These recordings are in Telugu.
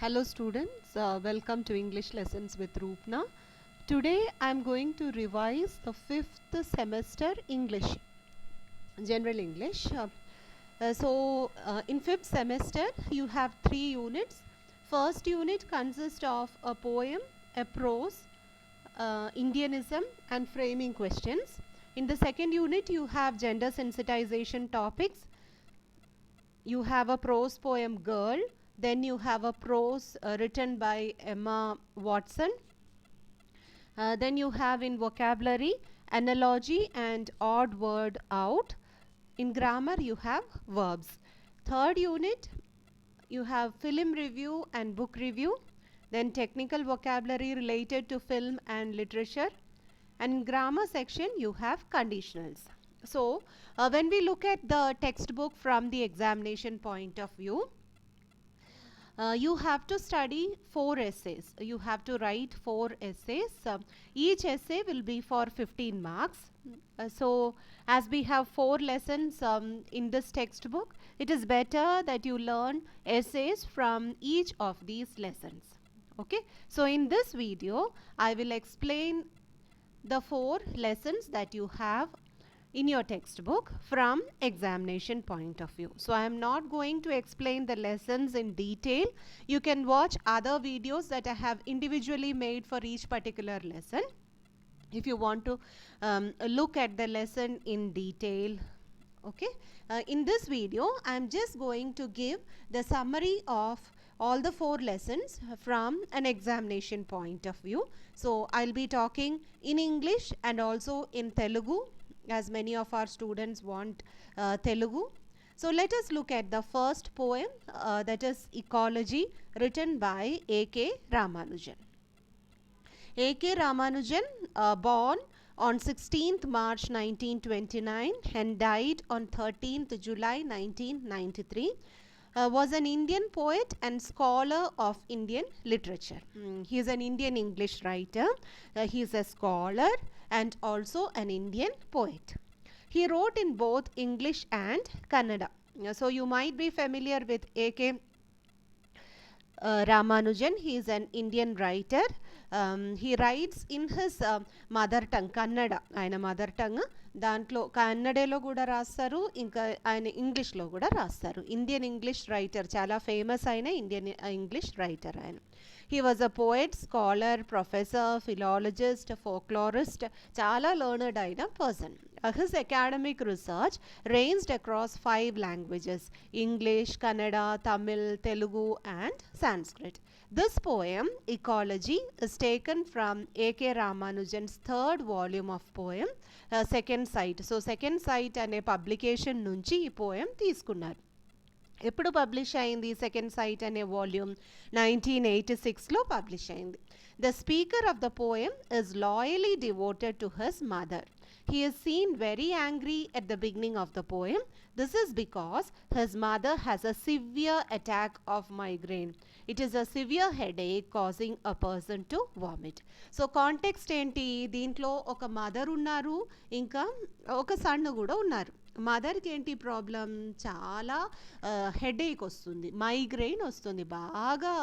Hello students, welcome to English Lessons with Roopna. Today I am going to revise the 5th semester English, General English. In 5th semester you have 3 units. First unit consists of a poem, a prose, Indianism and framing questions. In the second unit you have gender sensitization topics. You have a prose poem Girl, then you have a prose written by Emma Watson. Then you have in vocabulary analogy and odd word out. In grammar you have verbs. Third unit you have film review and book review. Then technical vocabulary related to film and literature. And in grammar section you have conditionals. So when we look at the textbook from the examination point of view, you have to study 4 essays. You have to write 4 essays. Each essay will be for 15 marks. So as we have 4 lessons in this textbook, it is better that you learn essays from each of these lessons. Okay. So in this video, I will explain the 4 lessons that you have in your textbook from examination point of view. So I am not going to explain the lessons in detail. You can watch other videos that I have individually made for each particular lesson if you want to look at the lesson in detail. Okay. In this video I am just going to give the summary of all the 4 lessons from an examination point of view. So I'll be talking in English and also in Telugu, as many of our students want Telugu. So let us look at the first poem, that is Ecology, written by A.K. Ramanujan. A.K. Ramanujan, born on 16th March 1929 and died on 13th July 1993, was an Indian poet and scholar of Indian literature. He is an Indian English writer. He is a scholar and also an Indian poet. He wrote in both English and Kannada. So you might be familiar with A.K. Ramanujan. He is an Indian writer. He writes in his mother tongue, Kannada. Aina mother tongue. దాంట్లో కన్నడలో కూడా రాస్తారు, ఇంకా ఆయన ఇంగ్లీష్లో కూడా రాస్తారు. ఇండియన్ ఇంగ్లీష్ రైటర్, చాలా ఫేమస్ అయిన ఇండియన్ ఇంగ్లీష్ రైటర్ ఆయన. He was a poet, scholar, professor, philologist, folklorist, చాలా learned అయిన person. His academic research ranged across 5 languages: English, Kannada, Tamil, Telugu and Sanskrit. This poem, Ecology, is taken from A.K. Ramanujan's 3rd volume of poem, Second Sight. So Second Sight అనే పబ్లికేషన్ నుంచి ఈ పోయం తీసుకున్నారు. ఎప్పుడు పబ్లిష్ అయింది సెకండ్ సైట్ అనే వాల్యూమ్? 1986లో పబ్లిష్ అయింది. The speaker of the poem is loyally devoted to his mother. He is seen very angry at the beginning of the poem. This is because his mother has a severe attack of migraine. It is a severe headache causing a person to vomit. So context ఏంటి? దీంట్లో ఒక మదర్ ఉన్నారు, ఇంకా ఒక సన్ కూడా ఉన్నారు. మదర్కి ఏంటి ప్రాబ్లం? చాలా హెడేక్ వస్తుంది, మైగ్రెయిన్ వస్తుంది, బాగా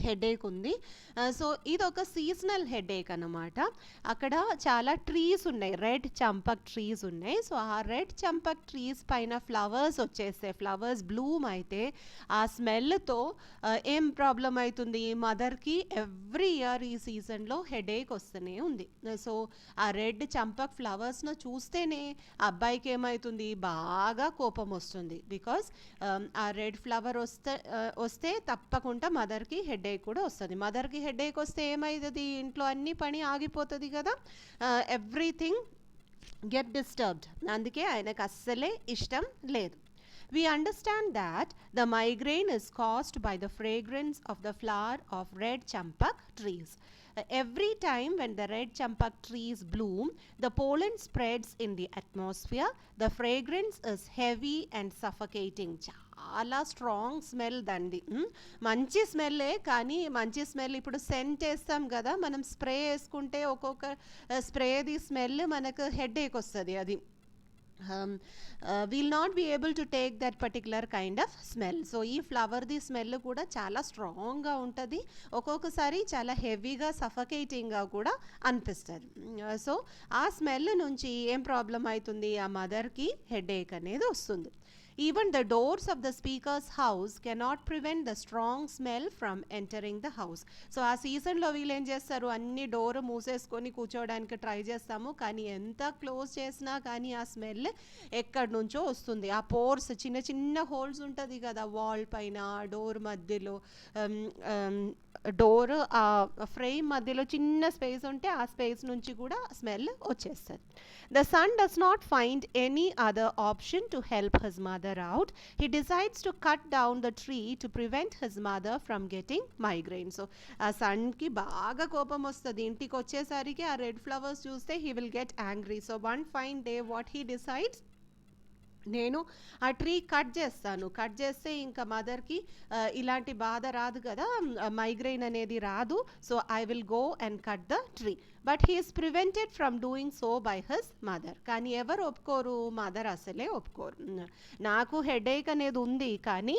హెడేక్ ఉంది. సో ఇది ఒక సీజనల్ హెడేక్ అన్నమాట. అక్కడ చాలా ట్రీస్ ఉన్నాయి, రెడ్ చంపక్ ట్రీస్ ఉన్నాయి. సో ఆ రెడ్ చంపక్ ట్రీస్ పైన ఫ్లవర్స్ వచ్చేస్తాయి, ఫ్లవర్స్ బ్లూమ్ అయితే ఆ స్మెల్తో ఏం ప్రాబ్లం అవుతుంది మదర్కి? ఎవ్రీ ఇయర్ ఈ సీజన్లో హెడేక్ వస్తూనే ఉంది. సో ఆ రెడ్ చంపక్ ఫ్లవర్స్ను చూస్తేనే అబ్బాయికి ఏమవుతుంది? బాగా కోపం వస్తుంది. బికాస్ ఆ రెడ్ ఫ్లవర్ వస్తే తప్పకుండా మదర్కి హెడేక్ కూడా వస్తుంది. మదర్కి హెడేక్ వస్తే ఏమవుతుంది? ఇంట్లో అన్ని పని ఆగిపోతుంది కదా, ఎవ్రీథింగ్ గెట్ డిస్టర్బ్డ్. అందుకే ఆయనకు అస్సలే ఇష్టం లేదు. We understand that the migraine is caused by the fragrance of the flower of red champak trees. Every time when the red champak trees bloom, the pollen spreads in the atmosphere. The fragrance is heavy and suffocating. చాలా స్ట్రాంగ్ స్మెల్ దండి. మంచి స్మెల్లే, కానీ మంచి స్మెల్ ఇప్పుడు సెంట్ వేస్తాం కదా మనం, స్ప్రే వేసుకుంటే ఒక్కొక్క స్ప్రేది స్మెల్ మనకు హెడేక్ వస్తుంది. అది um, will not be able to take that particular kind of smell. So ఈ ఫ్లవర్ది స్మెల్ కూడా చాలా స్ట్రాంగ్గా ఉంటుంది, ఒక్కొక్కసారి చాలా హెవీగా సఫకేటింగ్గా కూడా అనిపిస్తుంది. సో ఆ స్మెల్ నుంచి ఏం ప్రాబ్లం అవుతుంది, ఆ మదర్కి హెడేక్ అనేది వస్తుంది. Even the doors of the speaker's house cannot prevent the strong smell from entering the house. So ఆ సీజన్లో వీళ్ళు ఏం చేస్తారు, అన్ని డోర్ మూసేసుకొని కూర్చోవడానికి ట్రై చేస్తాము, కానీ ఎంత క్లోజ్ చేసినా కానీ ఆ స్మెల్ ఎక్కడి నుంచో వస్తుంది. ఆ పోర్స్, చిన్న చిన్న హోల్స్ ఉంటుంది కదా వాల్ పైన, డోర్ మధ్యలో, డోర్ ఆ ఫ్రేమ్ మధ్యలో చిన్న స్పేస్ ఉంటే ఆ స్పేస్ నుంచి కూడా స్మెల్ వచ్చేస్తుంది. The son does not find any other option to help his mother out. He decides to cut down the tree to prevent his mother from getting migraine. So ఆ సన్కి బాగా కోపం వస్తుంది, ఇంటికి వచ్చేసరికి ఆ రెడ్ ఫ్లవర్స్ చూస్తే he will get angry. So one fine day what he decides, నేను ఆ ట్రీ కట్ చేస్తాను, కట్ చేస్తే ఇంకా మదర్కి ఇలాంటి బాధ రాదు కదా, మైగ్రెయిన్ అనేది రాదు. So I will go and cut the tree. But he's prevented from doing so by his mother. కానీ ఎవరు ఒప్పుకోరు, మదర్ అసలే ఒప్పుకోరు. నాకు హెడేక్ అనేది ఉంది, కానీ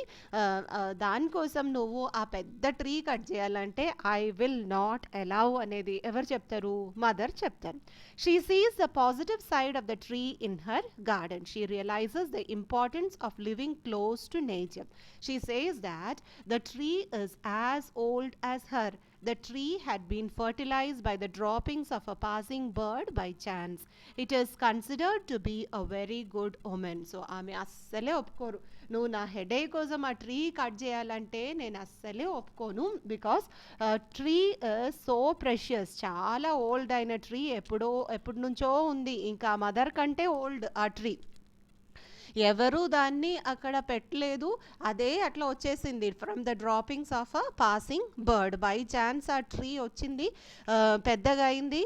దానికోసం నువ్వు ఆ పెద్ద ట్రీ కట్ చేయాలంటే ఐ విల్ నాట్ అలౌ అనేది ఎవరు చెప్తారు, మదర్ చెప్తారు. She sees the positive side of the tree in her garden. She realizes the importance of living close to nature. She says that the tree is as old as her. The tree had been fertilized by the droppings of a passing bird by chance. It is considered to be a very good omen. So ఆమె అస్సలే ఒప్పుకోరు, నువ్వు నా హెడేక్ కోసం ఆ ట్రీ కట్ చేయాలంటే నేను అస్సలే ఒప్పుకోను, బికాస్ ట్రీ సో ప్రెషియస్, చాలా ఓల్డ్ అయిన ట్రీ, ఎప్పటి నుంచో ఉంది, ఇంకా మదర్ కంటే ఓల్డ్ ఆ ట్రీ, ఎవరు దాన్ని అక్కడ పెట్టలేదు, అదే అట్లా వచ్చేసింది from the droppings of a passing bird. By chance ఆ ట్రీ వచ్చింది, పెద్దగా అయింది,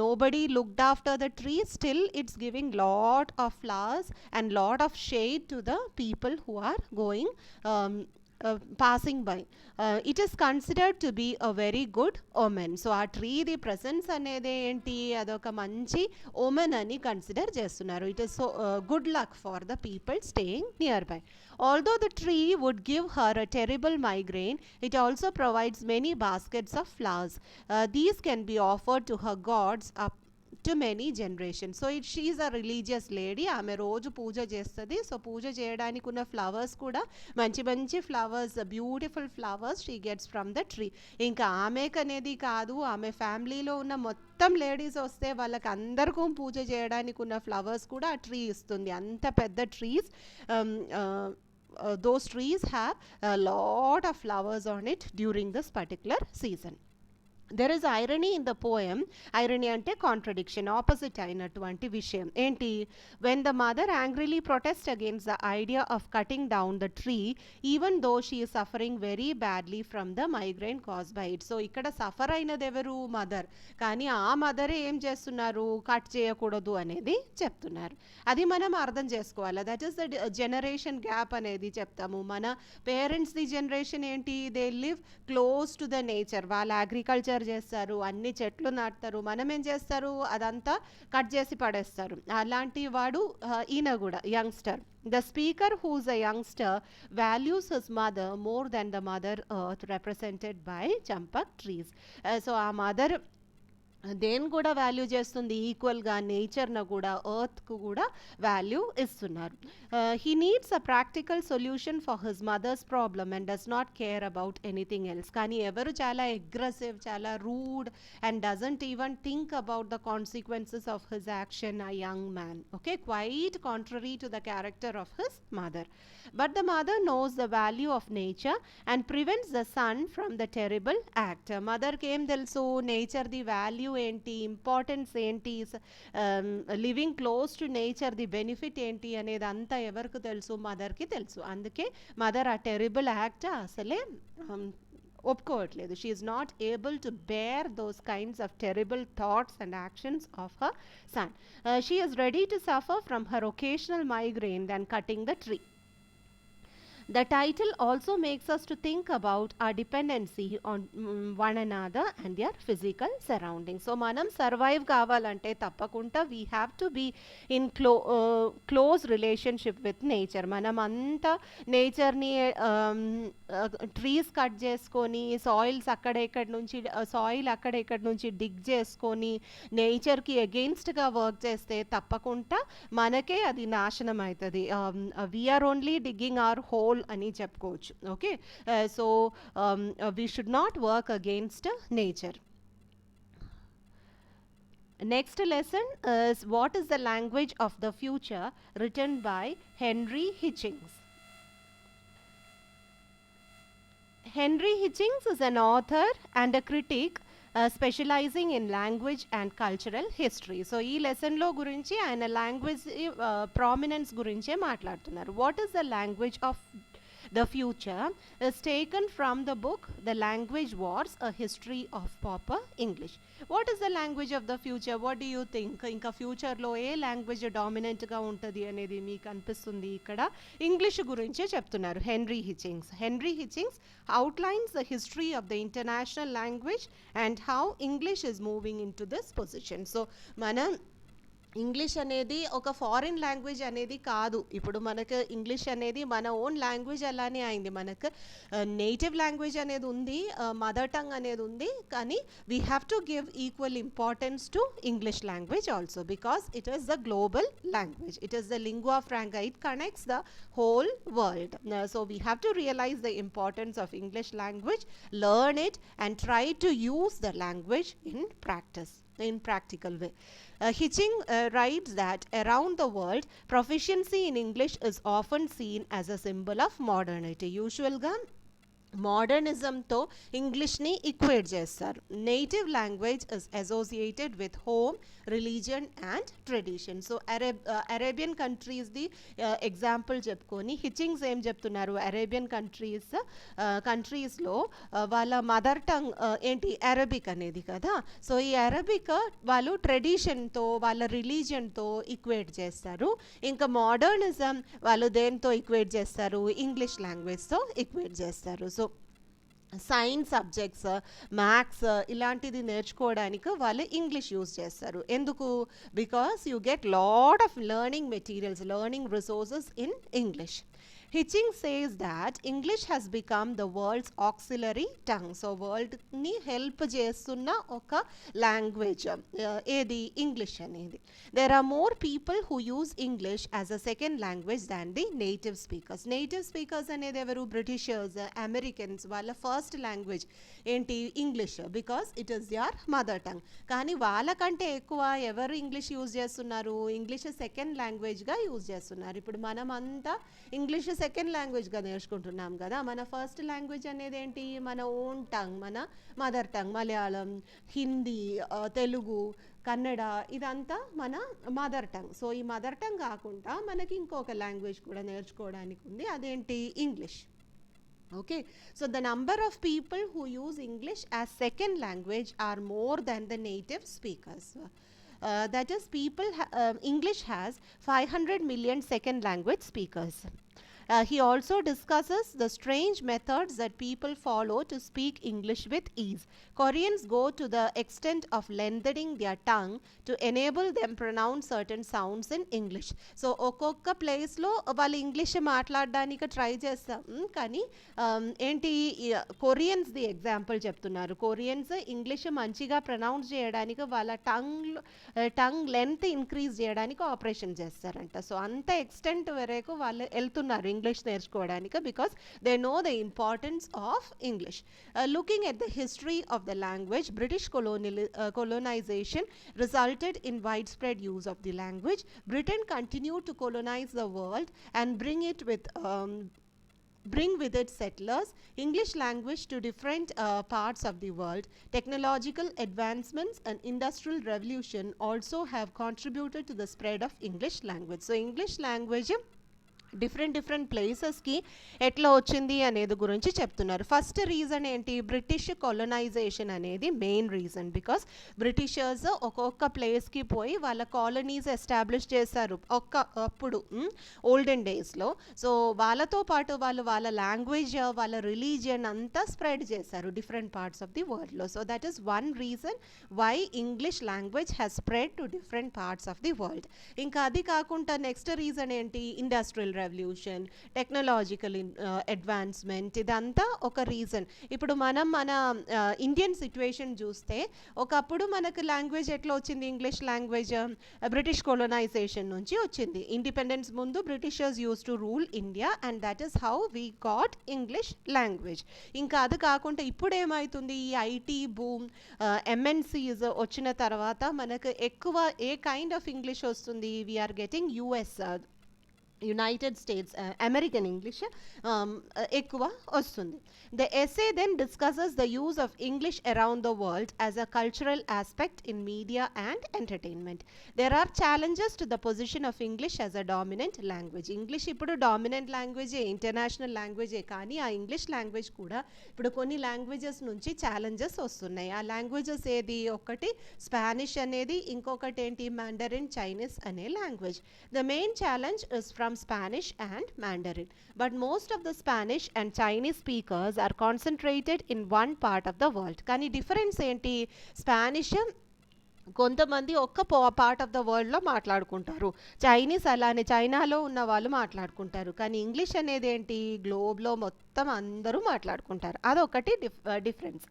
nobody looked after the tree, still it's giving lot of flowers and lot of shade to the people who are going passing by. It is considered to be a very good omen. So ఆ ట్రీ ది ప్రెసెన్స్ అనేది ఏంటి, అదొక మంచి ఓమెన్ అని కన్సిడర్ చేస్తున్నారు. It is so good luck for the people staying near by. Although the tree would give her a terrible migraine, it also provides many baskets of flowers. These can be offered to her gods up to many generation. So she's a religious lady, ఆమె రోజు పూజ చేస్తుంది. సో పూజ చేయడానికి ఉన్న ఫ్లవర్స్ కూడా మంచి మంచి flowers, beautiful flowers she gets from the tree. ఇంకా ఆమెకనేది కాదు, ఆమె ఫ్యామిలీలో ఉన్న మొత్తం లేడీస్ వస్తే వాళ్ళకి అందరికీ పూజ చేయడానికి ఉన్న ఫ్లవర్స్ కూడా ఆ ట్రీ ఇస్తుంది. అంత పెద్ద trees, those trees have a lot of flowers on it during this particular season. There is irony in the poem. Irony ante contradiction, opposite అయినటువంటి విషయం ఏంటి, when the mother angrily protests against the idea of cutting down the tree even though she is suffering very badly from the migraine caused by it. So ఇక్కడ సఫర్ అయినది ఎవరు, మదర్, కానీ ఆ మదరే ఏం చేస్తున్నారు, కట్ చేయకూడదు అనేది చెప్తున్నారు. అది మనం అర్థం చేసుకోవాలి. That is the generation gap అనేది చెప్తాము. మన పేరెంట్స్ది జనరేషన్ ఏంటి, they live close to the nature, వాళ్ళ అగ్రికల్చర్ చేస్తారు, అన్ని చెట్లు నాటుతారు. మనం ఏం చేస్తారు, అదంతా కట్ చేసి పడేస్తారు. అలాంటి వాడు ఈయన కూడా youngster. The speaker, who is a youngster, values his mother more than the mother earth represented by champak trees. So ఆ మదర్ దేని కూడా వాల్యూ చేస్తుంది, ఈక్వల్గా నేచర్ను కూడా, ఎర్త్కు కూడా వాల్యూ ఇస్తున్నారు. He needs a practical solution for his mother's problem and does not care about anything else. కానీ ఎవరు చాలా అగ్రెసివ్, చాలా rude and doesn't even think about the consequences of his action, a young man. Okay, quite contrary to the character of his mother. But the mother knows the value of nature and prevents the son from the terrible act. Mother ki em telusu, nature the value enti, importance enti, living close to nature the benefit enti anedi anta evarku telusu, mother ki telusu. Anduke mother a terrible act asale ఒప్పుకోవట్లేదు. She is not able to bear those kinds of terrible thoughts and actions of her son. She is ready to suffer from her occasional migraine then cutting the tree. The title also makes us to think about our dependency on one another and their physical surroundings. So manam survive కావాలంటే తప్పకుండా we have to be in close relationship with nature. మనం అంతా నేచర్ని ట్రీస్ కట్ చేసుకొని సాయిల్ అక్కడ నుంచి డిగ్ చేసుకొని నేచర్కి అగెయిన్స్ట్గా వర్క్ చేస్తే తప్పకుండా మనకే అది నాశనం అవుతుంది. We are only digging our hole అని చెప్పుకోవచ్చు. Okay, so we should not work against nature. Next lesson is what is the language of the future, written by Henry Hitchings. Henry Hitchings is an author and a critic specializing in language and cultural history. So ఈ లెసన్లో గురించి ఆయన లాంగ్వేజ్ ప్రామినెన్స్ గురించే మాట్లాడుతున్నారు. What is the language of the future is taken from the book The Language Wars, A History of Proper English. What is the language of the future? What do you think? ఇంకా ఫ్యూచర్లో ఏ లాంగ్వేజ్ డామినెంట్గా ఉంటుంది అనేది మీకు అనిపిస్తుంది? ఇక్కడ ఇంగ్లీష్ గురించే చెప్తున్నారు henry Hitchings outlines the history of the international language and how English is moving into this position. So మనం ఇంగ్లీష్ అనేది ఒక ఫారిన్ లాంగ్వేజ్ అనేది కాదు. ఇప్పుడు మనకు ఇంగ్లీష్ అనేది మన ఓన్ లాంగ్వేజ్ అలానే అయింది. మనకు నేటివ్ లాంగ్వేజ్ అనేది ఉంది, మదర్ టంగ్ అనేది ఉంది, కానీ we have to give equal importance to English language also because it is the global language. It is the lingua franca. It connects the whole world. So we have to realize the importance of English language, learn it and try to use the language in practical way. Hitching writes that around the world, proficiency in English is often seen as a symbol of modernity. Usually మోడర్నిజంతో ఇంగ్లీష్ని ఈక్వేట్ చేస్తారు. Native language is associated with home, religion and tradition. So Arabian కంట్రీస్ది ఎగ్జాంపుల్ చెప్పుకొని హిచింగ్స్ ఏం చెప్తున్నారు, అరేబియన్ కంట్రీస్లో వాళ్ళ మదర్ టంగ్ ఏంటి, అరబిక్ అనేది కదా. సో ఈ అరబిక్ వాళ్ళు ట్రెడిషన్తో వాళ్ళ రిలీజియన్తో ఈక్వేట్ చేస్తారు. ఇంకా మోడర్నిజం వాళ్ళు దేంతో ఈక్వేట్ చేస్తారు, ఇంగ్లీష్ లాంగ్వేజ్తో ఈక్వేట్ చేస్తారు. సో సైన్స్ సబ్జెక్ట్స్, మ్యాథ్స్ ఇలాంటిది నేర్చుకోవడానికి వాళ్ళు ఇంగ్లీష్ యూజ్ చేస్తారు. ఎందుకు? Because you get lot of learning materials, learning resources in English. Hitchings says that English has become the world's auxiliary tongue. So world ni help చేస్తున్న ఒక లాంగ్వేజ్ ఏది, ఇంగ్లీష్ అనేది. There are more people who use English as a second language than the native speakers. Native speakers అనేది ఎవరు, బ్రిటిషర్స్, అమెరికన్స్. వాళ్ళ ఫస్ట్ లాంగ్వేజ్ ఏంటి, English, because it is your mother tongue. కానీ వాళ్ళకంటే ఎక్కువ ఎవరు ఇంగ్లీష్ యూజ్ చేస్తున్నారు, ఇంగ్లీష్ సెకండ్ లాంగ్వేజ్గా యూజ్ చేస్తున్నారు. ఇప్పుడు మనం అంతా ఇంగ్లీష్ సెకండ్ లాంగ్వేజ్గా నేర్చుకుంటున్నాం కదా. మన ఫస్ట్ లాంగ్వేజ్ అనేది ఏంటి, మన ఓన్ టంగ్, మన మదర్ టంగ్. మలయాళం, హిందీ, తెలుగు, కన్నడ ఇదంతా మన మదర్ టంగ్. సో ఈ మదర్ టంగ్ కాకుండా మనకి ఇంకొక లాంగ్వేజ్ కూడా నేర్చుకోవడానికి ఉంది, అదేంటి, English. Okay, so the number of people who use English as second language are more than the native speakers. That is, English has 500 million second language speakers. He also discusses the strange methods that people follow to speak English with ease. Koreans go to the extent of lengthening their tongue to enable them pronounce certain sounds in English. So ఒక్కొక్క ప్లేస్లో వాళ్ళు ఇంగ్లీష్ మాట్లాడడానికి ట్రై చేస్తాం, కానీ ఏంటి, కొరియన్స్ది ఎగ్జాంపుల్ చెప్తున్నారు. కొరియన్స్ ఇంగ్లీష్ మంచిగా ప్రొనౌన్స్ చేయడానికి వాళ్ళ టంగ్ లెంత్ ఇంక్రీజ్ చేయడానికి ఆపరేషన్ చేస్తారంట. సో అంత ఎక్స్టెంట్ వరకు వాళ్ళు వెళ్తున్నారు ఇంగ్లీష్ నేర్చుకోవడానికి, because they know the importance of English. Looking at the history of the language, British colonization resulted in widespread use of the language. Britain continued to colonize the world and bring with it settlers, English language to different parts of the world. Technological advancements and industrial revolution also have contributed to the spread of English language. So English language different ప్లేసెస్కి ఎట్లా వచ్చింది అనేది గురించి చెప్తున్నారు. ఫస్ట్ రీజన్ ఏంటి, బ్రిటిష్ కొలనైజేషన్ అనేది మెయిన్ రీజన్. బికాస్ బ్రిటిషర్స్ ఒక్కొక్క ప్లేస్కి పోయి వాళ్ళ కాలనీస్ ఎస్టాబ్లిష్ చేశారు అప్పుడు ఓల్డెన్ డేస్లో. సో వాళ్ళతో పాటు వాళ్ళ లాంగ్వేజ్, వాళ్ళ రిలీజియన్ అంతా స్ప్రెడ్ చేశారు డిఫరెంట్ పార్ట్స్ ఆఫ్ ది వరల్డ్లో. So that is one reason why English language has spread to different parts of the world. ఇంకా అది కాకుండా నెక్స్ట్ రీజన్ ఏంటి, ఇండస్ట్రియల్ రెవల్యూషన్, టెక్నాలజికల్ అడ్వాన్స్మెంట్, ఇదంతా ఒక రీజన్. ఇప్పుడు మన ఇండియన్ సిచ్యువేషన్ చూస్తే ఒకప్పుడు మనకు లాంగ్వేజ్ ఎట్లా వచ్చింది, ఇంగ్లీష్ లాంగ్వేజ్ బ్రిటిష్ కొలనైజేషన్ నుంచి వచ్చింది. ఇండిపెండెన్స్ ముందు Britishers use to rule India and that is how we got English language. ఇంకా అది కాకుండా ఇప్పుడు ఏమవుతుంది, ఈ ఐటీ బూమ్, ఎంఎన్సీస్ వచ్చిన తర్వాత మనకు ఎక్కువ ఏ కైండ్ ఆఫ్ ఇంగ్లీష్ వస్తుంది, we are getting US, United States American English ఎక్కువ వస్తుంది. The essay then discusses the use of English around the world as a cultural aspect in media and entertainment. There are challenges to the position of English as a dominant language. English ఇప్పుడు డామినెంట్ లాంగ్వేజే, ఇంటర్నేషనల్ లాంగ్వేజే, కానీ ఆ ఇంగ్లీష్ లాంగ్వేజ్ కూడా ఇప్పుడు కొన్ని లాంగ్వేజెస్ నుంచి ఛాలెంజెస్ వస్తున్నాయి. ఆ లాంగ్వేజెస్ ఏది, ఒకటి స్పానిష్ అనేది, ఇంకొకటి ఏంటి మాండరిన్ చైనీస్ అనే language. The main challenge is from Spanish and Mandarin, but most of the Spanish and Chinese speakers are concentrated in one part of the world. కానీ డిఫరెన్స్ ఏంటి, స్పానిష్ కొంతమంది ఒక్క పార్ట్ ఆఫ్ ద వరల్డ్లో మాట్లాడుకుంటారు, చైనీస్ అలానే చైనాలో ఉన్న వాళ్ళు మాట్లాడుకుంటారు, కానీ ఇంగ్లీష్ అనేది ఏంటి గ్లోబ్లో మొత్తం అందరూ మాట్లాడుకుంటారు. అదొకటి difference.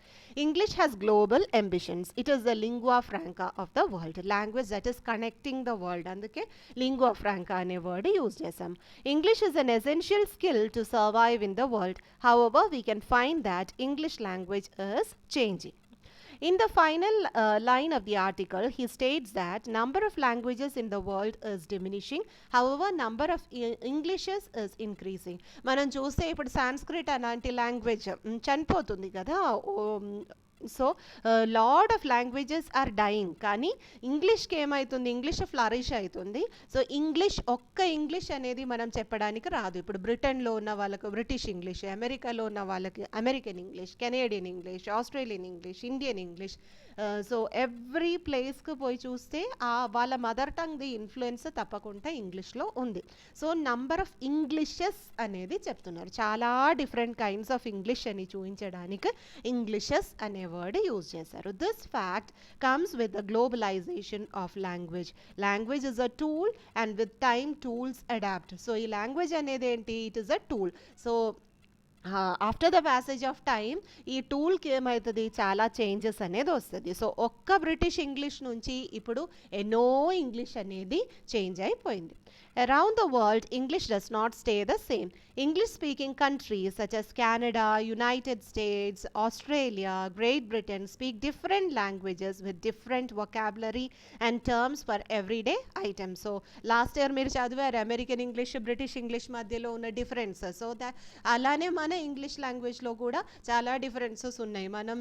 English has global ambitions. It is the lingua franca of the world, language that is connecting the world. అందుకే లింగ్వా ఫ్రాంకా అనే వర్డ్ యూజ్ చేసాం. English is an essential skill to survive in the world. However we can find that English language is changing. In the final line of the article, he states that number of languages in the world is diminishing. However, number of Englishes is increasing. మనం చూస్తే ఇప్పుడు సాంస్క్రిట్ అలాంటి లాంగ్వేజ్ చనిపోతుంది కదా. So lot of languages are dying, కానీ ఇంగ్లీష్కి ఏమవుతుంది, ఇంగ్లీష్ ఫ్లరిష్ అవుతుంది. సో ఒక్క ఇంగ్లీష్ అనేది మనం చెప్పడానికి రాదు. ఇప్పుడు బ్రిటన్లో ఉన్న వాళ్ళకు బ్రిటిష్ ఇంగ్లీష్, అమెరికాలో ఉన్న వాళ్ళకి American English, Canadian English, Australian English, Indian English. So every ప్లేస్కి పోయి చూస్తే వాళ్ళ మదర్ టంగ్ది ఇన్ఫ్లుయెన్స్ తప్పకుండా ఇంగ్లీష్లో ఉంది. సో నంబర్ ఆఫ్ ఇంగ్లీషెస్ అనేది చెప్తున్నారు. చాలా డిఫరెంట్ కైండ్స్ ఆఫ్ ఇంగ్లీష్ అని చూపించడానికి ఇంగ్లీషెస్ అనే వర్డ్ యూజ్ చేశారు. This fact comes with the globalization of language. Language is a tool and with time tools adapt. So ఈ లాంగ్వేజ్ అనేది ఏంటి, it is a tool. So after the passage of time ఈ టూల్కి ఏమవుతుంది, చాలా చేంజెస్ అనేది వస్తుంది. సో ఒక్క బ్రిటిష్ ఇంగ్లీష్ నుంచి ఇప్పుడు ఎన్నో ఇంగ్లీష్ అనేది చేంజ్ అయిపోయింది. Around the world, English does not stay the same. English-speaking countries such as Canada, United States, Australia, Great Britain speak different languages with different vocabulary and terms for everyday items. So, last year మీరు చదివారు అమెరికన్ ఇంగ్లీష్, బ్రిటిష్ ఇంగ్లీష్ మధ్యలో ఉన్న డిఫరెన్సెస్. సో అలానే మన ఇంగ్లీష్ లాంగ్వేజ్లో కూడా చాలా డిఫరెన్సెస్ ఉన్నాయి. మనం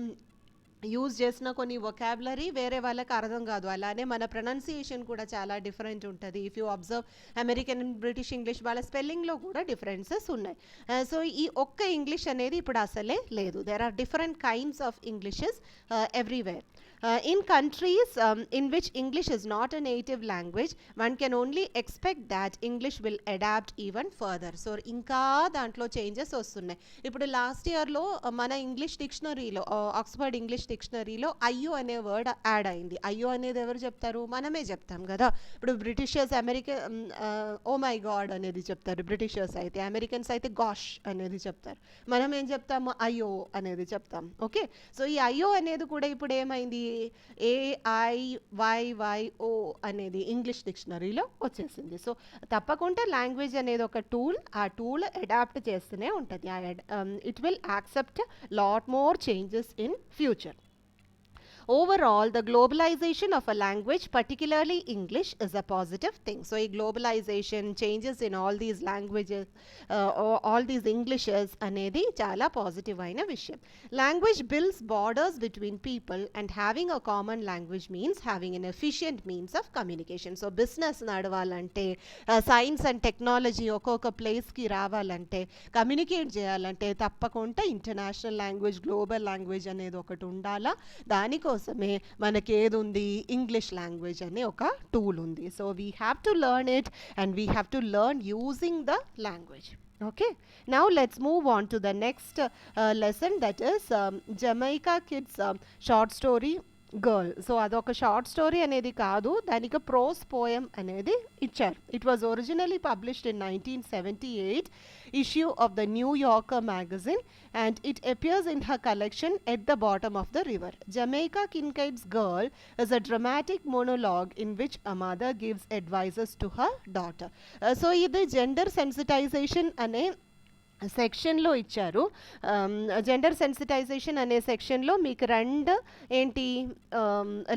యూజ్ చేసిన కొన్ని వొకాబులరీ వేరే వాళ్ళకి అర్థం కాదు. అలానే మన ప్రొనౌన్సియేషన్ కూడా చాలా డిఫరెంట్ ఉంటుంది. If you observe American and British English వాళ్ళ స్పెల్లింగ్లో కూడా డిఫరెన్సెస్ ఉన్నాయి. సో ఈ ఒక్క ఇంగ్లీష్ అనేది ఇప్పుడు అసలే లేదు. There are different kinds of Englishes everywhere. In countries in which English is not a native language, one can only expect that English will adapt even further. So ఇంకా దాంట్లో చేంజెస్ వస్తున్నాయి. ఇప్పుడు లాస్ట్ ఇయర్లో మన ఇంగ్లీష్ డిక్షనరీలో, ఆక్స్ఫర్డ్ ఇంగ్లీష్ డిక్షనరీలో అయ్యో అనే వర్డ్ యాడ్ అయింది. అయ్యో అనేది ఎవరు చెప్తారు, మనమే చెప్తాం కదా. ఇప్పుడు బ్రిటిషర్స్ ఓ మై గాడ్ అనేది చెప్తారు బ్రిటిషర్స్ అయితే, అమెరికన్స్ అయితే గాష్ అనేది చెప్తారు. మనం ఏం చెప్తాము, అయ్యో అనేది చెప్తాం. ఓకే, సో ఈ అయ్యో అనేది కూడా ఇప్పుడు ఏమైంది, AIYYO అనేది ఇంగ్లీష్ డిక్షనరీలో వచ్చేసింది. సో తప్పకుండా లాంగ్వేజ్ అనేది ఒక టూల్, ఆ టూల్ అడాప్ట్ చేస్తూనే ఉంటుంది. It will accept lot more changes in future. overall the globalization of a language, particularly English, is a positive thing. So ఈ globalization, changes in all these languages, all these Englishes అనేది చాలా పాజిటివ్ అయిన విషయం. Language builds borders between people, and having a common language means having an efficient means of communication. So business నడవాలంటే, సైన్స్ అండ్ టెక్నాలజీ ఒక్కొక్క ప్లేస్కి రావాలంటే, కమ్యూనికేట్ చేయాలంటే తప్పకుండా ఇంటర్నేషనల్ లాంగ్వేజ్, గ్లోబల్ లాంగ్వేజ్ అనేది ఒకటి ఉండాలా. దానికోసమే మనకి ఏది ఉంది, ఇంగ్లీష్ లాంగ్వేజ్ అనే ఒక టూల్ ఉంది. So we have to learn it and we have to learn using the language. Okay, now let's move on to the next lesson, that is Jamaica Kids short story girl. So అదొక షార్ట్ స్టోరీ అనేది కాదు, దానికి ప్రోస్ పోయం అనేది ఇచ్చారు. It was originally published in 1978 issue of the New Yorker magazine, and it appears in her collection At the Bottom of the River. Jamaica Kincaid's Girl is a dramatic monologue in which a mother gives advices to her daughter. So ఇది జెండర్ సెన్సిటైజేషన్ అనే సెక్షన్లో ఇచ్చారు. జెండర్ సెన్సిటైజేషన్ అనే సెక్షన్లో మీకు రెండు ఏంటి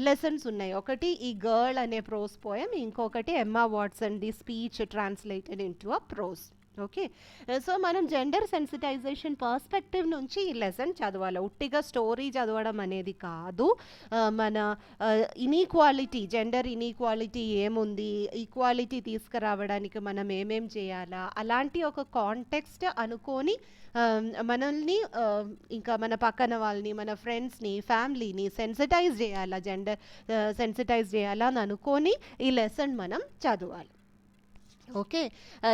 లెసన్స్ ఉన్నాయి. ఒకటి ఈ గర్ల్ అనే ప్రోస్ పోయం, ఇంకొకటి Emma Watson the speech translated into a prose. Okay, so మనం జెండర్ సెన్సిటైజేషన్ పర్స్పెక్టివ్ నుంచి ఈ లెసన్ చదవాలి. ఉట్టిగా స్టోరీ చదవడం అనేది కాదు. మన ఇనీక్వాలిటీ, జెండర్ ఇనీక్వాలిటీ ఏముంది, ఈక్వాలిటీ తీసుకురావడానికి మనం ఏమేం చేయాలా, అలాంటి ఒక కాంటెక్స్ట్ అనుకొని మనల్ని ఇంకా మన పక్కన వాళ్ళని, మన ఫ్రెండ్స్ని, ఫ్యామిలీని సెన్సిటైజ్ చేయాలా, జెండర్ సెన్సిటైజ్ చేయాలా అని అనుకొని ఈ లెసన్ మనం చదవాలి. ఓకే,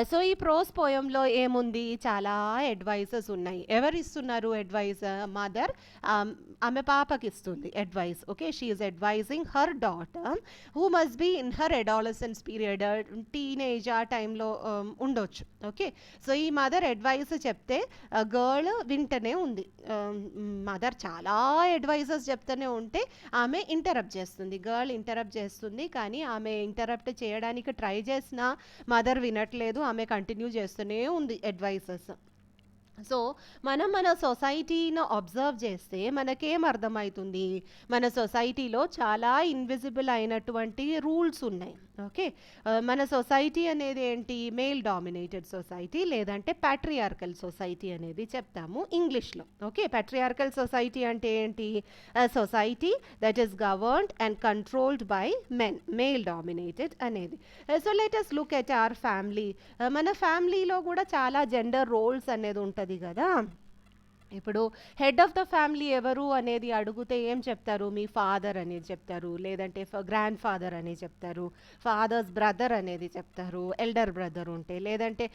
సో ఈ ప్రోస్ పోయంలో ఏముంది, చాలా అడ్వైజెస్ ఉన్నాయి. ఎవరు ఇస్తున్నారు అడ్వైజ్? మదర్ ఆమె పాపకి ఇస్తుంది advice. Okay, she is advising her daughter who must be in her adolescence period, teenage ఆ టైంలో ఉండొచ్చు. ఓకే, సో ఈ మదర్ అడ్వైస్ చెప్తే గర్ల్ వింటనే ఉంది. మదర్ చాలా అడ్వైజెస్ చెప్తూనే ఉంటే ఆమె ఇంటరప్ట్ చేస్తుంది, గర్ల్ ఇంటరప్ట్ చేస్తుంది. కానీ ఆమె ఇంటరప్ట్ చేయడానికి ట్రై చేసినా మదర్ వినట్లేదు, ఆమె కంటిన్యూ చేస్తూనే ఉంది అడ్వైసెస్. సో మనం మన సొసైటీని అబ్జర్వ్ చేస్తే మనకేం అర్థమవుతుంది, మన సొసైటీలో చాలా ఇన్విజిబుల్ అయినటువంటి రూల్స్ ఉన్నాయి. ఓకే, మన సొసైటీ అనేది ఏంటి, మేల్ డామినేటెడ్ సొసైటీ లేదంటే ప్యాట్రియార్కల్ సొసైటీ అనేది చెప్తాము ఇంగ్లీష్లో. ఓకే, ప్యాట్రియార్కల్ సొసైటీ అంటే ఏంటి, society that is governed and controlled by men, male dominated అనేది. So let us look at our family. మన ఫ్యామిలీలో కూడా చాలా జెండర్ రోల్స్ అనేది ఉంటుంది కదా. ఇప్పుడు హెడ్ ఆఫ్ ద ఫ్యామిలీ ఎవరు అనేది అడిగితే ఏం చెప్తారు, మీ ఫాదర్ అనేది చెప్తారు, లేదంటే గ్రాండ్ ఫాదర్ అని చెప్తారు, ఫాదర్స్ బ్రదర్ అనేది చెప్తారు, ఎల్డర్ బ్రదర్ ఉంటే, లేదంటే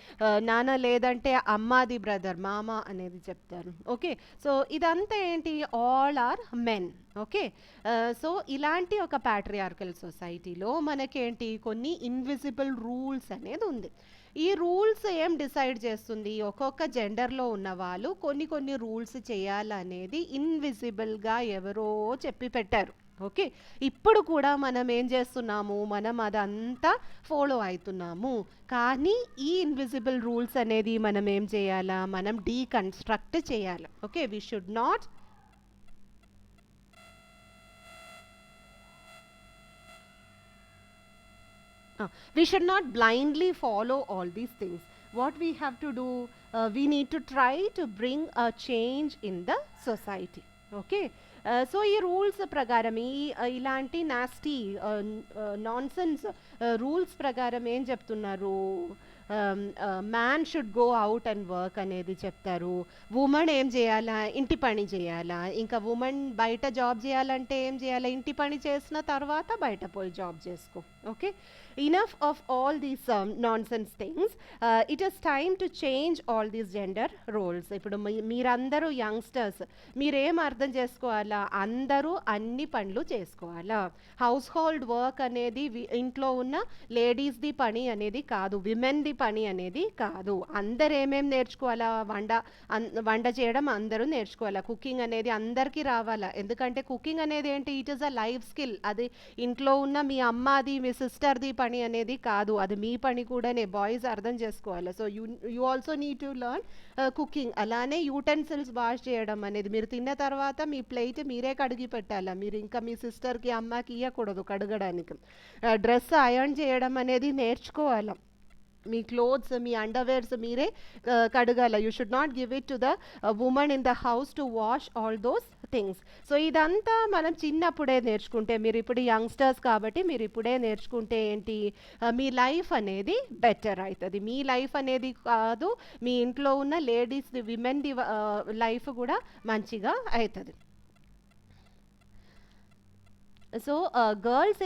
నాన్న లేదంటే అమ్మాది బ్రదర్, మామ అనేది చెప్తారు. ఓకే, సో ఇదంతా ఏంటి, all are men. Okay, so ఇలాంటి ఒక ప్యాట్రియార్కల్ సొసైటీలో మనకేంటి కొన్ని ఇన్విజిబుల్ రూల్స్ అనేది ఉంది. ఈ రూల్స్ ఏం డిసైడ్ చేస్తుంది, ఒక్కొక్క జెండర్లో ఉన్న వాళ్ళు కొన్ని కొన్ని రూల్స్ చేయాలనేది ఇన్విజిబుల్గా ఎవరో చెప్పి పెట్టారు. ఓకే, ఇప్పుడు కూడా మనం ఏం చేస్తున్నాము, మనం అదంతా ఫాలో అవుతున్నాము. కానీ ఈ ఇన్విజిబుల్ రూల్స్ అనేది మనం ఏం చేయాలా, మనం డీకన్స్ట్రక్ట్ చేయాలి. Okay, we should not we should not blindly follow all these things. What we have to do, we need to try to bring a change in the society. Okay, so ఈ రూల్స్ ప్రకారం ఇలాంటి నాస్టీ నాన్సెన్స్ రూల్స్ ప్రకారం ఏం చెప్తున్నారు, man should go out and work అనేది చెప్తారు. ఉమెన్ ఏం చేయాలా, ఇంటి పని చేయాలా. ఇంకా ఉమెన్ బయట జాబ్ చేయాలంటే ఏం చేయాలా, ఇంటి పని చేసిన తర్వాత బయట పోయి జాబ్ చేసుకో. Okay, enough of all these nonsense things. It is time to change all these gender roles. ఇప్పుడు మీరందరూ యంగ్స్టర్స్, మీరేం అర్థం చేసుకోవాలా, అందరూ అన్ని పనులు చేసుకోవాలా. హౌస్ హోల్డ్ వర్క్ అనేది ఇంట్లో ఉన్న లేడీస్ది పని అనేది కాదు, విమెన్ది పని అనేది కాదు. అందరు ఏమేమి నేర్చుకోవాలా, వంట చేయడం అందరూ నేర్చుకోవాలా, కుకింగ్ అనేది అందరికీ రావాలా. ఎందుకంటే కుకింగ్ అనేది ఏంటి, it is a life skill. అది ఇంట్లో ఉన్న మీ అమ్మది, మీ సిస్టర్ది పని పని అనేది కాదు, అది మీ పని కూడానే. బాయ్స్ అర్థం చేసుకోవాలి. So you also need to learn cooking. అలానే యూటెన్సిల్స్ వాష్ చేయడం అనేది, మీరు తిన్న తర్వాత మీ ప్లేట్ మీరే కడిగి పెట్టాలా, మీరు ఇంకా మీ సిస్టర్కి అమ్మకి ఇవ్వకూడదు కడగడానికి. డ్రెస్ అయర్న్ చేయడం అనేది నేర్చుకోవాలి. మీ క్లోత్స్, మీ అండర్వేర్స్ మీరే కడగాల. You should not give it to the women in the house to wash all those things. So ఇదంతా మనం చిన్నప్పుడే నేర్చుకుంటే, మీరు ఇప్పుడు యంగ్స్టర్స్ కాబట్టి మీరు ఇప్పుడే నేర్చుకుంటే ఏంటి, మీ లైఫ్ అనేది బెటర్ అవుతుంది. మీ లైఫ్ అనేది కాదు, మీ ఇంట్లో ఉన్న లేడీస్ విమెన్ది లైఫ్ కూడా మంచిగా అవుతుంది. So girls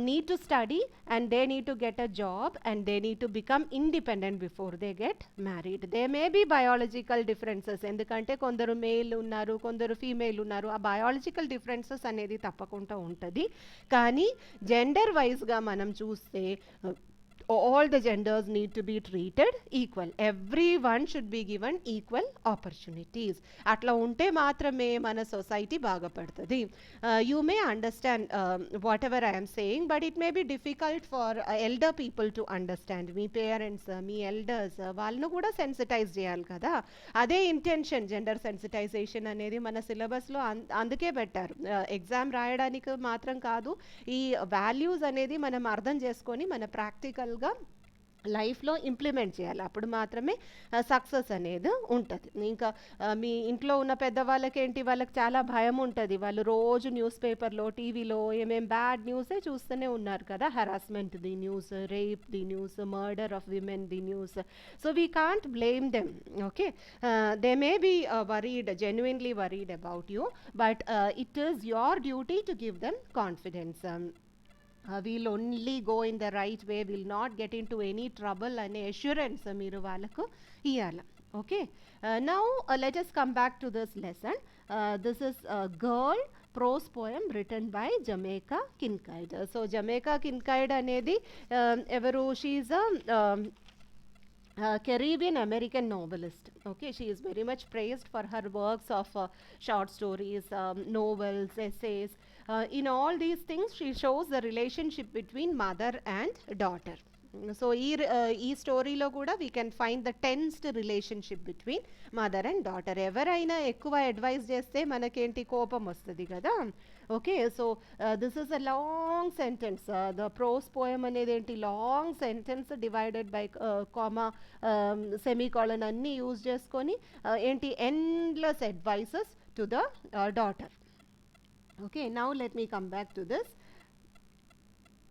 need to study, and they need to get a job, and they need to become independent before they get married. There may be biological differences, ఎందుకంటే కొందరు మేల్ ఉన్నారు, కొందరు ఫీమేల్ ఉన్నారు. ఆ బయాలజికల్ డిఫరెన్సెస్ అనేది తప్పకుండా ఉంటుంది. కానీ జెండర్ వైజ్గా మనం చూస్తే all the genders need to be treated equal. Everyone should be given equal opportunities. అట్లా ఉంటే మాత్రమే మన సొసైటీ బాగుపడుతుంది. You may understand whatever I am saying, but it may be difficult for elder people to understand. Me parents, me elders, వాళ్ళను కూడా సెన్సిటైజ్ చేయాలి కదా. అదే ఇంటెన్షన్, జెండర్ సెన్సిటైజేషన్ అనేది మన సిలబస్లో అందుకే పెట్టారు. ఎగ్జామ్ రాయడానికి మాత్రం కాదు, ఈ వాల్యూస్ అనేది మనం అర్థం చేసుకొని మన ప్రాక్టికల్గా లైఫ్లో ఇంప్లిమెంట్ చేయాలి. అప్పుడు మాత్రమే సక్సెస్ అనేది ఉంటుంది. ఇంకా మీ ఇంట్లో ఉన్న పెద్దవాళ్ళకి ఏంటి, వాళ్ళకి చాలా భయం ఉంటుంది. వాళ్ళు రోజు న్యూస్ పేపర్లో, టీవీలో ఏమేం బ్యాడ్ న్యూసే చూస్తూనే ఉన్నారు కదా. Harassment the news, rape the news, murder of women the news. So we can't blame them. Okay, they may be worried, genuinely worried about you, but it is your duty to give them confidence. We'll only go in the right way, will not get into any trouble అనే assurance మీరు వాళ్ళకు ఇవ్వాలి. Okay, now let us come back to this lesson. This is a girl prose poem written by Jamaica Kincaid. So Jamaica Kincaid అనేది ఎవరు, she is a Caribbean American novelist. Okay, she is very much praised for her works of short stories, novels, essays. In all these things, she shows the relationship between mother and daughter. So ఈ స్టోరీలో కూడా we can find the tensed relationship between mother and daughter. ఎవరైనా ఎక్కువ అడ్వైస్ చేస్తే మనకేంటి, కోపం వస్తుంది కదా. Okay, so this is a long sentence. The prose poem అనేది ఏంటి, long sentence divided by comma, semicolon అన్నీ యూజ్ చేసుకొని ఏంటి, endless advices to the daughter. Okay, now let me come back to this.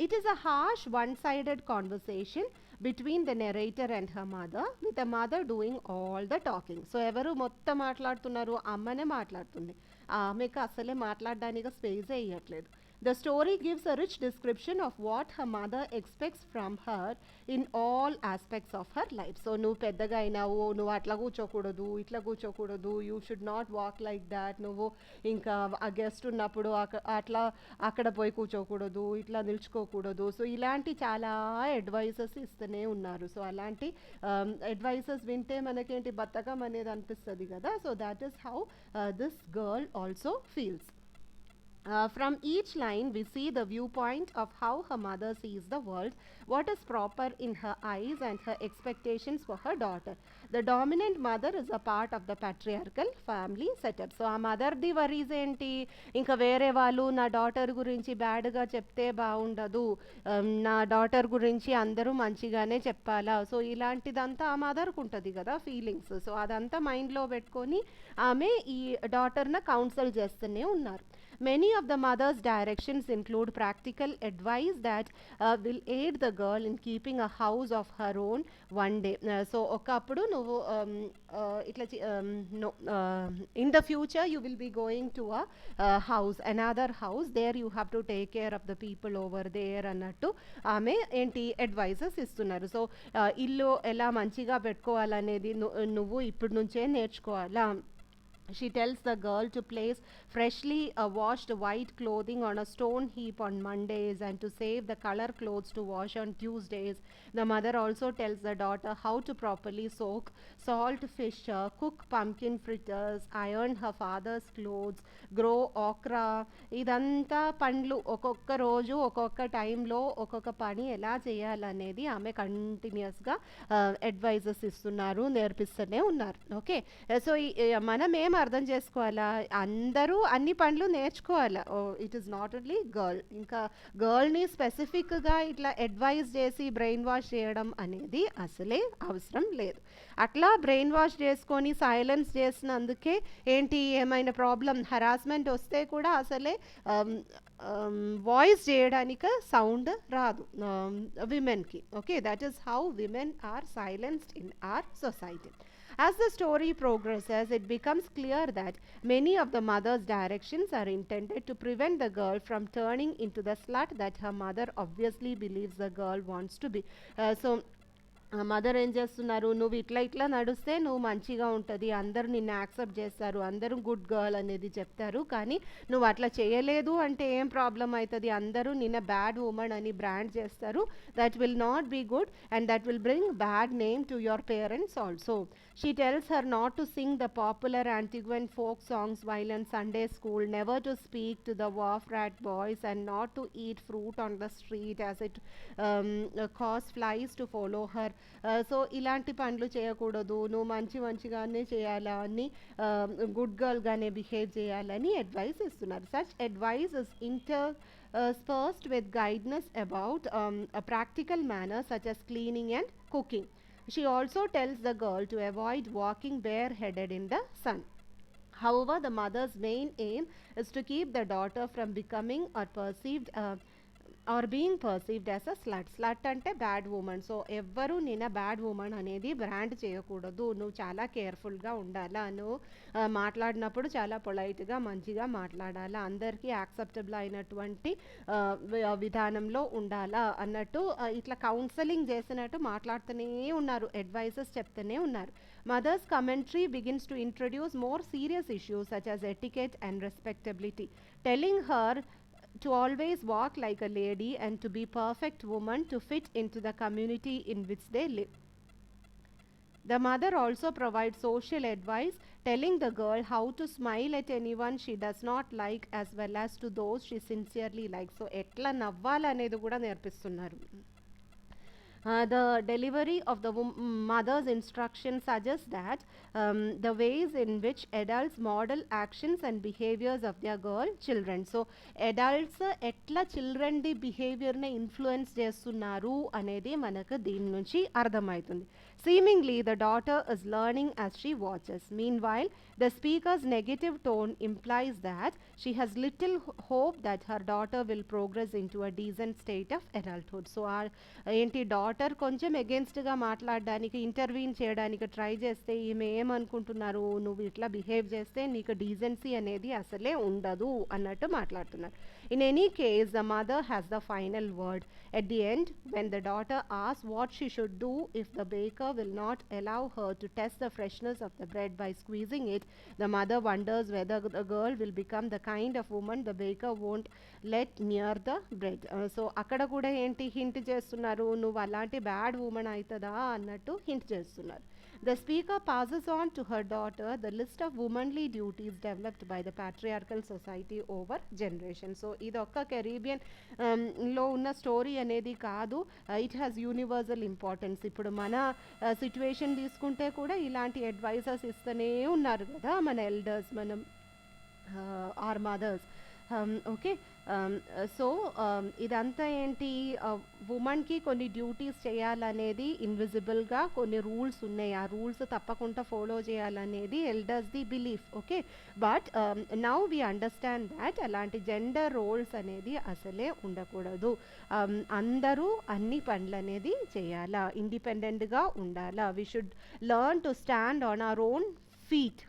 It is a harsh, one-sided conversation between the narrator and her mother, with the mother doing all the talking. So ఎవరు మొత్తం మాట్లాడుతున్నారు, అమ్మనే మాట్లాడుతుంది. ఆమెకు అసలే మాట్లాడడానికి స్పేసే ఇవ్వట్లేదు. The story gives a rich description of what her mother expects from her in all aspects of her life. So నువ్వు పెద్దగా అయినావు, నువ్వు అట్లా కూర్చోకూడదు, ఇట్లా కూర్చోకూడదు, you should not walk like that, నువ్వు ఇంకా ఆ గెస్ట్ ఉన్నప్పుడు అట్లా అక్కడ పోయి కూర్చోకూడదు, ఇట్లా నిల్చుకోకూడదు. సో ఇలాంటి చాలా అడ్వైసెస్ ఇస్తూనే ఉన్నారు. సో అలాంటి అడ్వైసెస్ వింటే మనకేంటి, బద్ధకం అనేది అనిపిస్తుంది కదా. So that is how this girl also feels. From each line, we see the viewpoint of how her mother sees the world, what is proper in her eyes, and her expectations for her daughter. The dominant mother is a part of the patriarchal family setup. So, ఆ మదర్ది వరీస్ ఏంటి, ఇంకా వేరే వాళ్ళు నా డాటర్ గురించి బ్యాడ్గా చెప్తే బాగుండదు, నా డాటర్ గురించి అందరూ మంచిగానే చెప్పాలా. సో ఇలాంటిదంతా ఆ మదర్కు ఉంటుంది కదా ఫీలింగ్స్. సో అదంతా మైండ్లో పెట్టుకొని ఆమె ఈ డాటర్ని కౌన్సిల్ చేస్తూనే ఉన్నారు. Many of the mother's directions include practical advice that will aid the girl in keeping a house of her own one day. So ఒకప్పుడు నువ్వు ఇట్లా in the future you will be going to a house, another house, there you have to take care of the people over there అన్నట్టు ఆమె ఏంటి అడ్వైజెస్ ఇస్తున్నారు. సో ఇల్లు ఎలా మంచిగా పెట్టుకోవాలనేది నువ్వు ఇప్పటి నుంచే నేర్చుకోవాలా. She tells the girl to place freshly washed white clothing on a stone heap on Mondays and to save the color clothes to wash on Tuesdays. The mother also tells the daughter how to properly soak salt fish, cook pumpkin fritters, iron her father's clothes, grow okra. ఇదంతా పండ్లు ఒక్కొక్క రోజు ఒక్కొక్క టైంలో ఒక్కొక్క పని ఎలా చేయాలనేది ఆమె కంటిన్యూస్గా అడ్వైజెస్ ఇస్తున్నారు, నేర్పిస్తూనే ఉన్నారు. ఓకే, సో మనం ఏం అర్థం చేసుకోవాలా, అందరూ అన్ని పనులు నేర్చుకోవాలా. It is not only girl. ఇంకా గర్ల్ని స్పెసిఫిక్గా ఇట్లా అడ్వైజ్ చేసి బ్రెయిన్ వాష్ చేయడం అనేది అసలే అవసరం లేదు. అట్లా బ్రెయిన్ వాష్ చేసుకొని సైలెన్స్ చేసినందుకే ఏంటి ఏమైనా ప్రాబ్లం హరాస్మెంట్ వస్తే కూడా అసలే వాయిస్ చేయడానికి సౌండ్ రాదు విమెన్కి. Okay, that is how women are silenced in our society. As the story progresses, it becomes clear that many of the mother's directions are intended to prevent the girl from turning into the slut that her mother obviously believes the girl wants to be. So mother ఏం చేస్తున్నారు, నువ్వు ఇట్లా ఇట్లా నడుస్తే నువ్వు మంచిగా ఉంటుంది, అందరూ నిన్ను యాక్సెప్ట్ చేస్తారు, అందరూ గుడ్ గర్ల్ అనేది చెప్తారు, కానీ నువ్వు అట్లా చేయలేదు అంటే ఏం ప్రాబ్లం అవుతుంది, అందరూ నిన్న బ్యాడ్ ఉమెన్ అని బ్రాండ్ చేస్తారు. That will not be good and that will bring bad name to your parents also. She tells her not to sing the popular Antiguan folk songs while in Sunday school, never to speak to the wharf rat boys, and not to eat fruit on the street as it cause flies to follow her. So ఇలాంటి పనులు చేయకూడదు, నువ్వు మంచిగానే చేయాలా అని, గుడ్ గర్ల్గానే బిహేవ్ చేయాలని అడ్వైస్ ఇస్తున్నారు. Such advice is interspersed with guidance about a practical manner such as cleaning and cooking. She also tells the girl to avoid walking bareheaded in the sun. However, the mother's main aim is to keep the daughter from becoming or being perceived as a slut. Slut అంటే బ్యాడ్ ఉమెన్. సో ఎవ్వరూ నేను బ్యాడ్ ఉమెన్ అనేది బ్రాండ్ చేయకూడదు, నువ్వు చాలా కేర్ఫుల్గా ఉండాలా, నువ్వు మాట్లాడినప్పుడు చాలా పొలైట్గా మంచిగా మాట్లాడాలా, అందరికీ యాక్సెప్టబుల్ అయినటువంటి విధానంలో ఉండాలా అన్నట్టు ఇట్లా కౌన్సిలింగ్ చేసినట్టు మాట్లాడుతూనే ఉన్నారు, అడ్వైజెస్ చెప్తూనే ఉన్నారు. Mother's commentary begins to introduce more serious issues such as etiquette and respectability, telling her to always walk like a lady and to be perfect woman to fit into the community in which they live. The mother also provides social advice, telling the girl how to smile at anyone she does not like as well as to those she sincerely likes. So ఎట్లా నవ్వాలనేది కూడా నేర్పిస్తున్నారు. The delivery of the mother's instruction suggests that the ways in which adults model actions and behaviors of their girl children. So adults ఎట్లా children ది బిహేవియర్ని ఇన్ఫ్లుయెన్స్ చేస్తున్నారు అనేది మనకు దీని నుంచి అర్థమవుతుంది. Seemingly, the daughter is learning as she watches. Meanwhile, the speaker's negative tone implies that she has little hope that her daughter will progress into a decent state of adulthood. So, ఏంటి డాటర్ కొంచెం అగేన్స్ట్గా మాట్లాడడానికి, ఇంటర్వ్యూన్ చేయడానికి ట్రై చేస్తే ఈమె ఏమనుకుంటున్నారు, నువ్వు ఇట్లా బిహేవ్ చేస్తే నీకు డీసెన్సీ అనేది అసలే ఉండదు అన్నట్టు మాట్లాడుతున్నారు. In any case, the mother has the final word. At the end, when the daughter asks what she should do if the baker will not allow her to test the freshness of the bread by squeezing it, the mother wonders whether the girl will become the kind of woman the baker won't let near the bread. So అక్కడ కూడా ఏంటి హింట్ చేస్తున్నారు, నువ్వు అలాంటి బ్యాడ్ ఉమెన్ అవుతుందా అన్నట్టు హింట్ చేస్తున్నారు. The speaker passes on to her daughter the list of womanly duties developed by the patriarchal society over generations. So ఇది ఒక్క కెరీబియన్ లో ఉన్న స్టోరీ అనేది కాదు, ఇట్ హ్యాస్ యూనివర్సల్ ఇంపార్టెన్స్. ఇప్పుడు మన సిచ్యువేషన్ తీసుకుంటే కూడా ఇలాంటి అడ్వైజెస్ ఇస్తూనే ఉన్నారు కదా మన ఎల్డర్స్, మనం ఆర్ మదర్స్. ఓకే, సో ఇదంతా ఏంటి, ఉమెన్కి కొన్ని డ్యూటీస్ చేయాలనేది ఇన్విజిబుల్గా కొన్ని రూల్స్ ఉన్నాయి, ఆ రూల్స్ తప్పకుండా ఫాలో చేయాలనేది elders the belief. Okay, but now we understand that అలాంటి జెండర్ రోల్స్ అనేది అసలే ఉండకూడదు. అందరూ అన్ని పనులు అనేది చేయాలా, ఇండిపెండెంట్గా ఉండాలా. We should learn to stand on our own feet.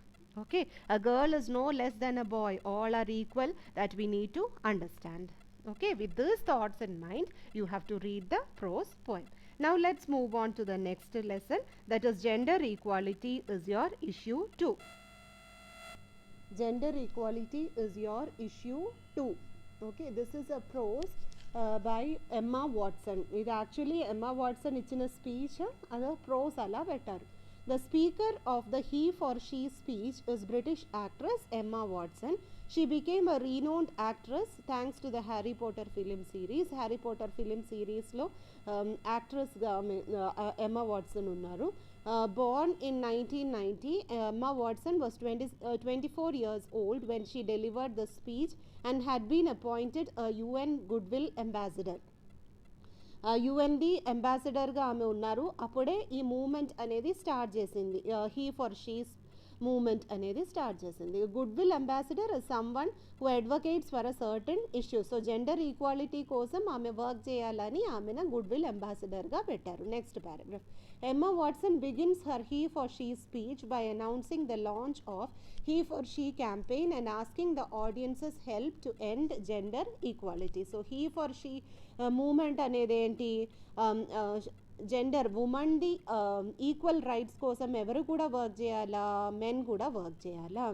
Okay, a girl is no less than a boy, all are equal, that we need to understand. Okay, with these thoughts in mind, you have to read the prose poem. Now let's move on to the next lesson, that is gender equality is your issue too. gender equality is your issue too. Okay, this is a prose by Emma Watson. ఇది యాక్చువల్లీ ఎమ్మా వాట్సన్ ఇచ్చిన స్పీచ్ అదో ప్రోస్ అలా పెట్టారు. The speaker of the he for she speech is British actress Emma Watson. She became a renowned actress thanks to the Harry Potter film series. Harry Potter film series లో యాక్ట్రెస్గా Emma Watson ఉన్నారు. Born in 1990, Emma Watson was 24 years old when she delivered the speech and had been appointed a UN Goodwill Ambassador. యుఎన్డి అంబాసిడర్గా ఆమె ఉన్నారు. అప్పుడే ఈ మూమెంట్ అనేది స్టార్ట్ చేసింది, హీ ఫర్ షీస్ మూమెంట్ అనేది స్టార్ట్ చేసింది. Good will ambassador is someone who advocates for a certain issue. So gender equality కోసం ఆమె వర్క్ చేయాలని ఆమెను గుడ్ విల్ అంబాసిడర్గా పెట్టారు. Next paragraph. Emma Watson begins her He for She speech by announcing the launch of He for She campaign and asking the audience's help to end gender equality. So He for She movement అనేది ఏంటి, జెండర్ ఉమెన్ది ఈక్వల్ రైట్స్ కోసం ఎవరు కూడా వర్క్ చేయాలా, మెన్ కూడా వర్క్ చేయాలా.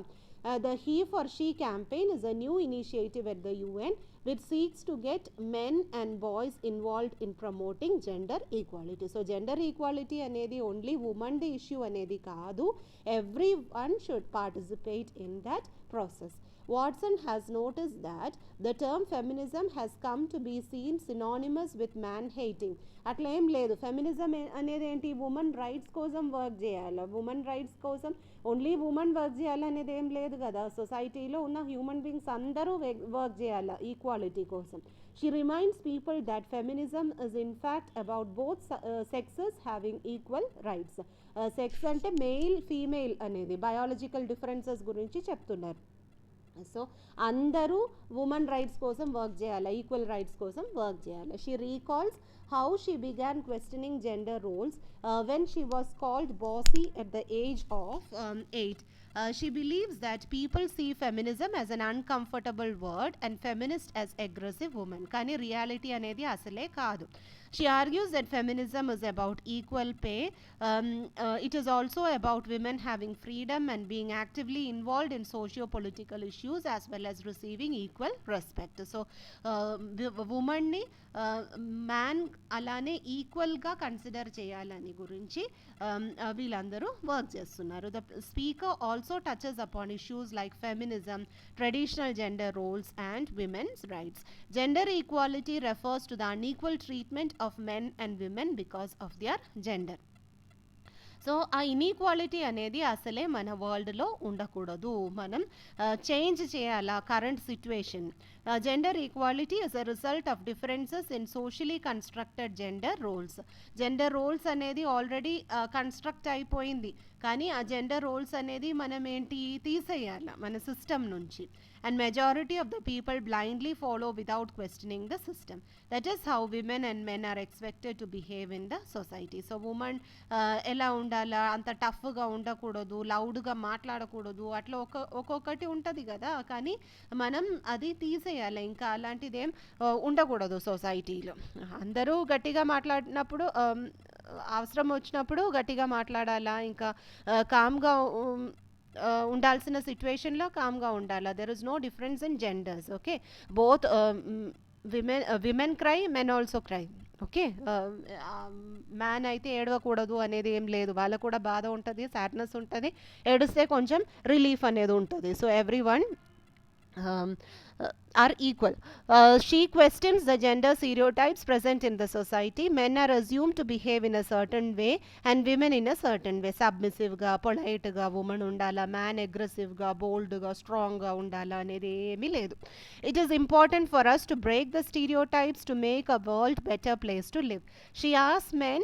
The He for She campaign is a new initiative at the UN which seeks to get men and boys involved in promoting gender equality. So gender equality అనేది ఓన్లీ ఉమెన్ది ఇష్యూ అనేది కాదు, everyone should participate in that process. Watson has noticed that the term feminism has come to be seen synonymous with man hating. అట్లా ఏం లేదు, ఫెమినిజం అనేది ఏంటి, ఉమెన్ రైట్స్ కోసం వర్క్ చేయాలి, ఉమెన్ రైట్స్ కోసం ఓన్లీ ఉమెన్ వర్క్ చేయాలి అనేది ఏం లేదు కదా. సొసైటీలో ఉన్న హ్యూమన్ బీయింగ్స్ అందరూ వర్క్ చేయాలి ఈక్వాలిటీ కోసం. She reminds people that feminism is in fact about both sexes having equal rights. Sex అంటే మెయిల్ ఫీమేల్ అనేది బయాలజికల్ డిఫరెన్సెస్ గురించి చెప్తున్నారు. సో అందరూ ఉమెన్ రైట్స్ కోసం వర్క్ చేయాలి, ఈక్వల్ రైట్స్ కోసం వర్క్ చేయాలి. She recalls how she began questioning gender roles when she was called bossy at the age of 8. She believes that people see feminism as an uncomfortable word and feminist as aggressive women. Kani reality anedi asale kaadu. She argues that feminism is about equal pay. It is also about women having freedom and being actively involved in socio-political issues as well as receiving equal respect. So, woman ni man అలానే ఈక్వల్గా కన్సిడర్ చేయాలని గురించి వీళ్ళందరూ వర్క్ చేస్తున్నారు. The speaker also touches upon issues like feminism, traditional gender roles and women's rights. Gender equality refers to the unequal treatment of men and women because of their gender. So ఆ ఇన్ఈక్వాలిటీ అనేది అసలే మన వరల్డ్లో ఉండకూడదు, మనం చేంజ్ చేయాలా current situation. Gender equality is a result of differences in socially constructed gender roles. Gender roles అనేది ఆల్రెడీ కన్స్ట్రక్ట్ అయిపోయింది, కానీ ఆ జెండర్ రోల్స్ అనేది మనం ఏంటి తీసేయాలి మన సిస్టమ్ నుంచి. And majority of the people blindly follow without questioning the system. That is how women and men are expected to behave in the society. So woman ఎలా ఉండాలా, అంత టఫ్గా ఉండకూడదు, లౌడ్గా మాట్లాడకూడదు, అట్లా ఒక్కొక్కటి ఉంటుంది కదా, కానీ మనం అది తీసేయాలి. ఇంకా అలాంటిదేం ఉండకూడదు సొసైటీలో. అందరూ గట్టిగా మాట్లాడినప్పుడు, అవసరం వచ్చినప్పుడు గట్టిగా మాట్లాడాలా, ఇంకా కామ్గా ఉండాల్సిన సిచ్యువేషన్లో కామ్గా ఉండాలా. There is no difference in genders. Okay, both women cry, men also cry. Okay, man అయితే ఏడవకూడదు అనేది ఏం లేదు, వాళ్ళకు కూడా బాధ ఉంటుంది, సాడ్నెస్ ఉంటుంది, ఏడిస్తే కొంచెం రిలీఫ్ అనేది ఉంటుంది. So every one are equal. She questions the gender stereotypes present in the society. Men are assumed to behave in a certain way and women in a certain way. Submissive ga, polite ga woman undala, man aggressive ga, bold ga, strong ga undala anedi emi ledu. It is important for us to break the stereotypes to make a world better place to live. She asks men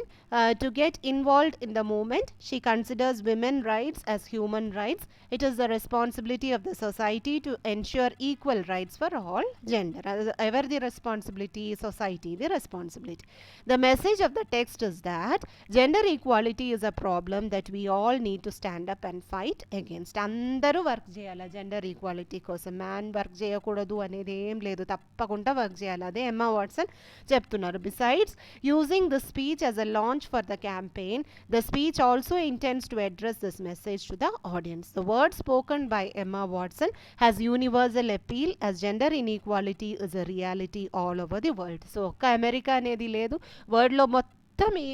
to get involved in the movement. She considers women rights as human rights. It is the responsibility of the society to ensure equal rights rights for all gender. Ever the responsibility, society the responsibility. The message of the text is that gender equality is a problem that we all need to stand up and fight against. అందరూ వర్క్ చేయాలి జెండర్ ఈక్వాలిటీ కోసం. మ్యాన్ వర్క్ చేయకూడదు అనేది ఏం లేదు, తప్పకుండా వర్క్ చేయాలి. అదే ఎమ్మా వాట్సన్ చెప్తున్నారు. Besides using the speech as a launch for the campaign, the speech also intends to address this message to the audience. The word spoken by Emma Watson has universal appeal as gender inequality is a reality all over the world. So ఒక్క అమెరికా అనేది లేదు, వరల్డ్లో మొత్తం ఈ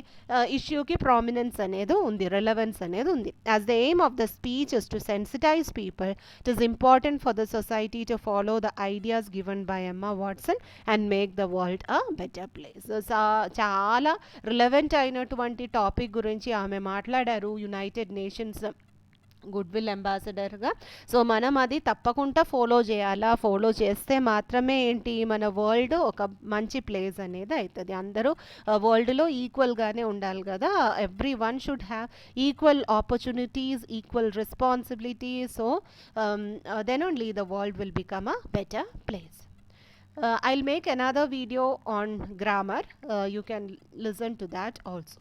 ఇష్యూకి ప్రామినెన్స్ అనేది ఉంది, రిలవెన్స్ అనేది ఉంది. As the aim of the speech is to sensitize people, it is important for the society to follow the ideas given by Emma Watson and make the world a better place. చాలా రిలవెంట్ అయినటువంటి టాపిక్ గురించి ఆమె మాట్లాడారు యునైటెడ్ నేషన్స్ గుడ్ విల్ అంబాసిడర్గా. సో మనం అది తప్పకుండా ఫాలో చేయాలా, ఫాలో చేస్తే మాత్రమే ఏంటి మన వరల్డ్ ఒక మంచి ప్లేస్ అనేది అవుతుంది. అందరూ వరల్డ్లో ఈక్వల్గానే ఉండాలి కదా. Everyone should have equal opportunities, equal responsibilities. So then only the world will become a better place. I'll make another video on grammar. You can listen to that also.